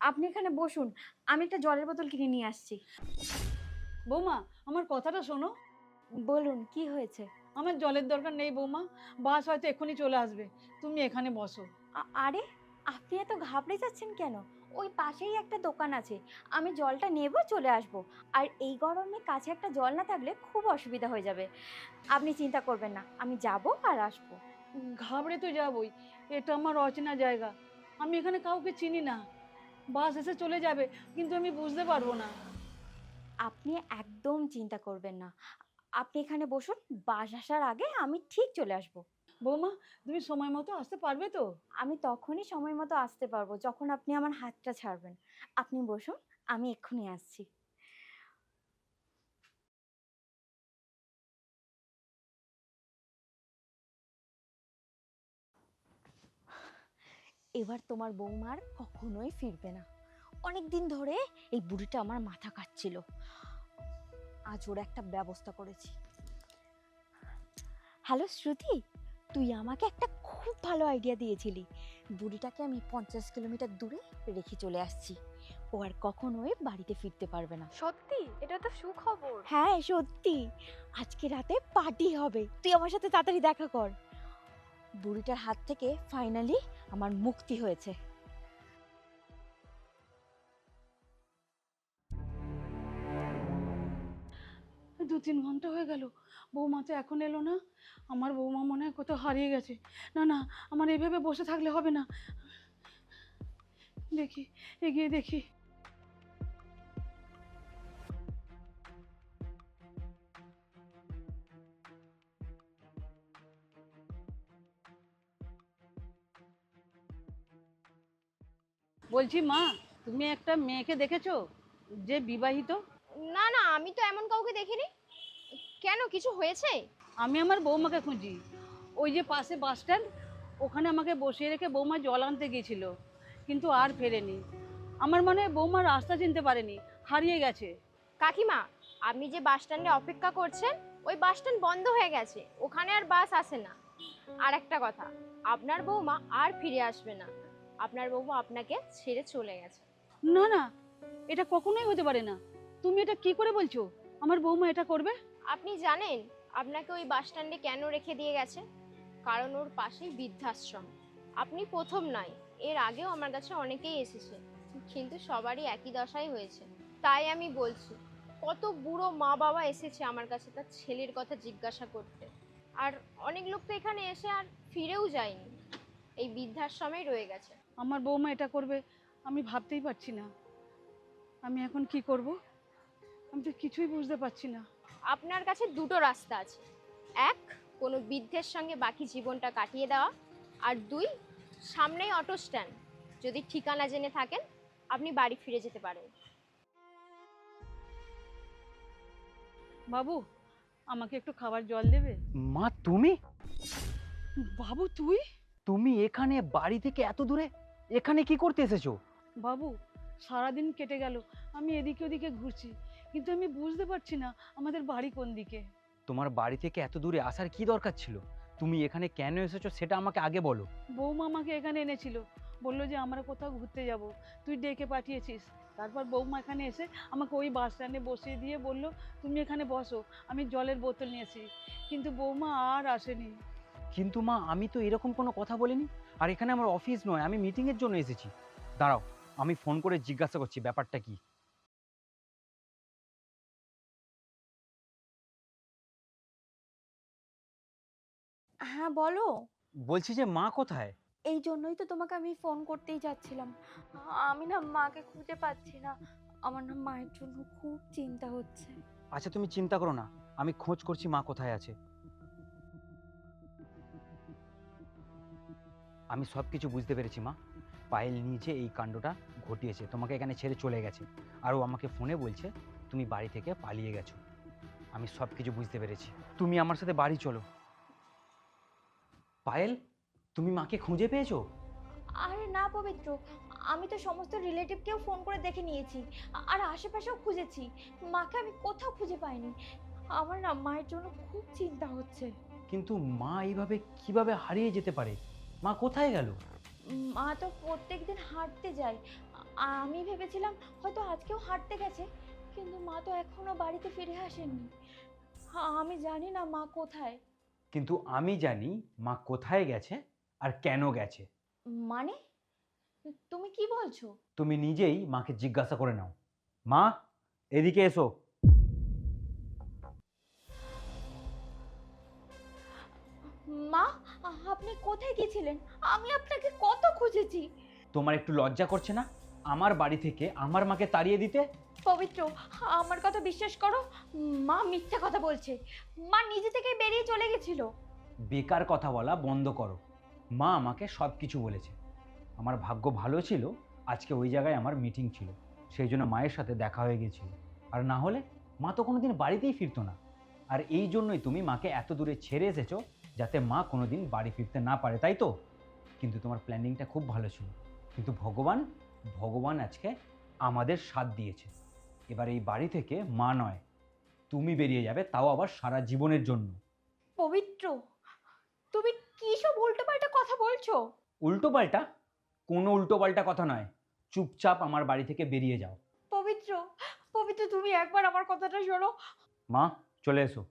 আপনি এখানে বসুন, আমি একটা জলের বোতল কিনে নিয়ে আসছি। বৌমা, আমার কথাটা শোনো। বলুন কি হয়েছে? আমার জলের দরকার নেই বৌমা, বাস হয়তো এক্ষুনি চলে আসবে। তুমি এখানে বসো। আরে, আপনি এত ঘাবড়ে যাচ্ছেন কেন? ওই পাশেই একটা দোকান আছে, আমি জলটা নেব, চলে আসব। আর এই গরমে কাছে একটা জল না থাকলে খুব অসুবিধা হয়ে যাবে। আপনি চিন্তা করবেন না, আমি যাব আর আসবো। ঘাবড়ে তো যাবই, এটা আমার অচেনা জায়গা। আমি এখানে কাউকে চিনি না। বাস এসে চলে যাবে, কিন্তু আমি বুঝতে পারবো না। আপনি একদম চিন্তা করবেন না, আপনি এখানে বসুন, বাস আসার আগে আমি ঠিক চলে আসব। বৌমা, তুমি সময় মতো আসতে পারবে তো? আমি তখনই সময় মতো আসতে পারবো যখন আপনি আমার হাতটা ছাড়বেন। আপনি বসুন, আমি এক্ষুনি আসছি। এবার তোমার বৌমার কখনোই ফিরবে না। অনেক দিন ধরে এই বুড়িটা আমার মাথা কাটছিল, আজ ওর একটা ব্যবস্থা করেছি। হ্যালো শ্রুতি, তুই আমাকে একটা খুব ভালো আইডিয়া দিয়েছিলি। বুড়িটাকে আমি 50 কিলোমিটার দূরে রেখে চলে আসছি, ও আর কখনোই বাড়িতে ফিরতে পারবে না। সত্যি? এটা তো সুখবর। হ্যাঁ সত্যি, আজকে রাতে পার্টি হবে, তুই আমার সাথে তাড়াতাড়ি দেখা কর। বুড়িটার হাত থেকে ফাইনালি আমার মুক্তি হয়েছে। 2-3 ঘন্টা হয়ে গেল, বৌমা তো এখন এলো না। আমার বৌমা মনে হয় কোথাও হারিয়ে গেছে। না না, আমার এভাবে বসে থাকলে হবে না। দেখি, এগিয়ে দেখি। বলছি মা, তুমি একটা মেয়েকে দেখেছো যে বিবাহিত? না না, আমি তো এমন কাউকে দেখিনি। কেন, কিছু হয়েছে? আমি আমার বৌমাকে খুঁজি। ওই যে পাশে বাস স্ট্যান্ড, ওখানে আমাকে বসিয়ে রেখে বৌমা জল আনতে গিয়েছিল, কিন্তু আর ফেরেনি। আমার মনে হয় বৌমা রাস্তা চিনতে পারেনি, হারিয়ে গেছে। কাকিমা, আপনি যে বাস স্ট্যান্ডে অপেক্ষা করছেন, ওই বাস স্ট্যান্ড বন্ধ হয়ে গেছে, ওখানে আর বাস আসে না। আর একটা কথা, আপনার বৌমা আর ফিরে আসবে না। আপনার বৌমা আপনাকে ছেড়ে চলে গেছে। না না, এটা কখনোই হতে পারে না। তুমি এটা কি করে বলছো? আমার বৌমা এটা করবে? আপনি জানেন আপনাকে ওই বাস স্ট্যান্ডে কেন রেখে দিয়ে গেছে? কারণ ওর পাশেই বৃদ্ধাশ্রম। আপনি প্রথম নয়, এর আগেও আমার কাছে অনেকেই এসেছে, কিন্তু সবারই একই দশাই হয়েছে। তাই আমি বলছি, কত বুড়ো মা বাবা এসেছে আমার কাছে তার ছেলের কথা জিজ্ঞাসা করতে। আর অনেক লোক তো এখানে এসে আর ফিরেও যায়নি, এই বৃদ্ধাশ্রমেই রয়ে গেছে। আমার বৌমা এটা করবে আমি ভাবতেই পারছি না। আমি এখন কি করব? আমি তো কিছুই বুঝতে পারছি না। আপনার কাছে দুটো রাস্তা আছে। এক, কোনো বৃদ্ধের সঙ্গে বাকি জীবনটা কাটিয়ে দেওয়া। আর দুই, সামনেই অটো স্ট্যান্ড, যদি ঠিকানা জেনে থাকেন আপনি বাড়ি ফিরে যেতে পারেন। বাবু, আমাকে একটু খাবার জল দেবে? মা তুমি বাবু তুই? তুমি এখানে বাড়ি থেকে এত দূরে এখানে কি করতে এসেছো? বাবু, সারাদিন কেটে গেল, আমি এদিকে ওদিকে ঘুরছি, কিন্তু আমি বুঝতে পারছি না আমাদের বাড়ি কোন দিকে। তোমার বাড়ি থেকে এত দূরে আসার কি দরকার ছিল? তুমি এখানে কেন এসেছো সেটা আমাকে আগে বলো। বৌমা আমাকে এখানে এনেছিল, বললো যে আমরা কোথাও ঘুরতে যাব, তুই ডেকে পাঠিয়েছিস। তারপর বৌমা এখানে এসে আমাকে ওই বাস স্ট্যান্ডে বসিয়ে দিয়ে বললো তুমি এখানে বসো, আমি জলের বোতল নিয়েছি। কিন্তু বৌমা আর আসেনি। কিন্তু মা, আমি তো এরকম কোনো কথা বলিনি। আর এখানে আমার অফিস নয়, আমি মিটিংয়ের জন্য এসেছি। দাঁড়াও, আমি ফোন করে জিজ্ঞাসা করছি ব্যাপারটা কি। হ্যাঁ বলো। বলছি যে মা কোথায়? এই জন্যই তো তোমাকে আমি ফোন করতেই যাচ্ছিলাম। আমি না মাকে খুঁজে পাচ্ছি না, আমার না মায়ের জন্য খুব চিন্তা হচ্ছে। আচ্ছা তুমি চিন্তা করো না, আমি খোঁজ করছি মা কোথায় আছে। আমি সব কিছু বুঝতে পেরেছি মা। পায়েল নিজে এই কাণ্ডটা ঘটিয়েছে, তোমাকে এখানে ছেড়ে চলে গেছে। আর ও আমাকে ফোনে বলছে তুমি বাড়ি থেকে পালিয়ে গেছো। আমি সব কিছু বুঝতে পেরেছি, তুমি আমার সাথে বাড়ি চলো। পায়েল, তুমি মাকে খুঁজে পেয়েছো? আরে না পবিত্র, আমি তো সমস্ত রিলেটিভকেও ফোন করে দেখে নিয়েছি, আর আশেপাশেও খুঁজেছি, মাকে আমি কোথাও খুঁজে পাইনি। আমার না মায়ের জন্য খুব চিন্তা হচ্ছে। কিন্তু মা এইভাবে কিভাবে হারিয়ে যেতে পারে? মা কোথায় গেল? মা তো প্রত্যেকদিন হাঁটতে যায়, আমি ভেবেছিলাম হয়তো আজকেও হাঁটতে গেছে, কিন্তু মা তো এখনো বাড়িতে ফিরে আসেননি। আমি জানি না মা কোথায়। কিন্তু আমি জানি মা কোথায় গেছে আর কেন গেছে। মানে তুমি কি বলছো? তুমি নিজেই মাকে জিজ্ঞাসা করে নাও। মা, এদিকে এসো। মা, আপনি কোথায় গিয়েছিলেন? আমি আপনাকে কত খুঁজেছি। তোমার একটু লজ্জা করছে না আমার বাড়ি থেকে আমার মাকে তাড়িয়ে দিতে? পবিত্র, আমার কথা বিশ্বাস করো, মা মিথ্যা কথা বলছে। মা নিজে থেকেই বেরিয়ে চলে গেছিল। বেকার কথা বলা বন্ধ করো। মা আমাকে সব কিছু বলেছে। আমার ভাগ্য ভালো ছিল, আজকে ওই জায়গায় আমার মিটিং ছিল, সেই জন্য মায়ের সাথে দেখা হয়ে গেছিল। আর না হলে মা তো কোনোদিন বাড়িতেই ফিরতো না। আর এই জন্যই তুমি মাকে এত দূরে ছেড়ে এসেছো, যাতে মা কোনোদিন বাড়ি ফিরতে না পারে, তাই তো? কিন্তু তোমার প্ল্যানিংটা খুব ভালো ছিল। কিন্তু ভগবান ভগবান আজকে আমাদের সাথ দিয়েছে। এবার এই বাড়ি থেকে মা নয়, তুমি বেরিয়ে যাবে, তাও আবার সারা জীবনের জন্য। পবিত্র, তুমি কি সব উল্টোপাল্টা কথা বলছো? উল্টো পাল্টা? কোনো উল্টো পাল্টা কথা নয়। চুপচাপ আমার বাড়ি থেকে বেরিয়ে যাও। পবিত্র, পবিত্র তুমি একবার আমার কথাটা শোনো। মা, চলে এসো।